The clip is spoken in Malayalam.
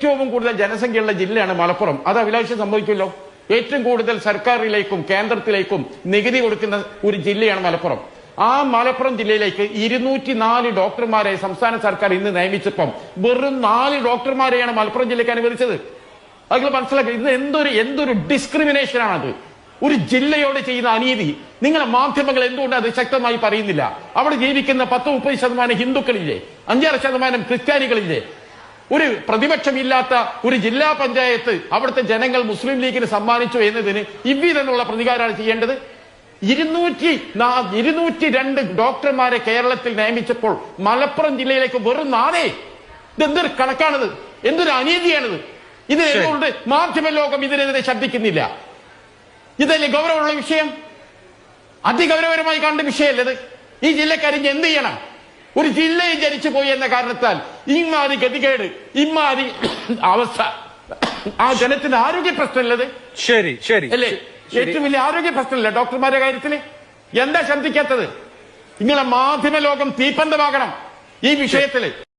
ഏറ്റവും കൂടുതൽ ജനസംഖ്യയുള്ള ജില്ലയാണ് മലപ്പുറം. അത് അഭിലാഷം സംഭവിക്കുമല്ലോ. ഏറ്റവും കൂടുതൽ സർക്കാരിലേക്കും കേന്ദ്രത്തിലേക്കും നികുതി കൊടുക്കുന്ന ഒരു ജില്ലയാണ് മലപ്പുറം. ആ മലപ്പുറം ജില്ലയിലേക്ക് 204 ഡോക്ടർമാരെ സംസ്ഥാന സർക്കാർ ഇന്ന് നിയമിച്ചപ്പം വെറും 4 ഡോക്ടർമാരെയാണ് മലപ്പുറം ജില്ലയ്ക്ക് അനുവദിച്ചത്. അത് മനസ്സിലാക്കുക. ഇത് എന്തൊരു ഡിസ്ക്രിമിനേഷനാണത്. ഒരു ജില്ലയോട് ചെയ്യുന്ന അനീതി നിങ്ങളെ മാധ്യമങ്ങൾ എന്തുകൊണ്ട് അത് ശക്തമായി പറയുന്നില്ല? അവിടെ ജീവിക്കുന്ന 10-30% ഹിന്ദുക്കളില്ലേ, 5-6% ക്രിസ്ത്യാനികളില്ലേ? ഒരു പ്രതിപക്ഷമില്ലാത്ത ഒരു ജില്ലാ പഞ്ചായത്ത് അവിടുത്തെ ജനങ്ങൾ മുസ്ലിം ലീഗിന് സമ്മാനിച്ചു എന്നതിന് ഇவ்விதമുള്ള പ്രതികാരമാണ് ചെയ്യേണ്ടത്. 202 ഡോക്ടർമാരെ കേരളത്തിൽ നിയമിച്ചപ്പോൾ മലപ്പുറം ജില്ലയിലേക്ക് വെറും 4. ഇതെന്തൊരു കണക്കാണിത്? എന്തൊരു അനീതിയാണിത്? ഇതിനെന്തുകൊണ്ട് മാധ്യമ ലോകം ഇതിനെതിരെ ശബ്ദിക്കുന്നില്ല? ഇതല്ലേ ഗൗരവമുള്ള വിഷയം? അതിഗൗരവപരമായി കണ്ട വിഷയമല്ലത്. ഈ ജില്ലക്കാരിഞ്ഞ് എന്ത് ചെയ്യണം? ഒരു ജില്ലയിൽ ജനിച്ചു പോയി എന്ന കാരണത്താൽ ഇമാതിരി ഗതികേട്, ഇമാതിരി അവസ്ഥ, ആ ജനത്തിന്റെ ആരോഗ്യ പ്രശ്നമല്ലത്? ശരി ശരി അല്ലേ? ഏറ്റവും വലിയ ആരോഗ്യ പ്രശ്നമല്ല ഡോക്ടർമാരുടെ കാര്യത്തില്? എന്താ ശബ്ദിക്കാത്തത്? നിങ്ങളെ മാധ്യമ ലോകം തീപ്പന്തമാകണം ഈ വിഷയത്തില്.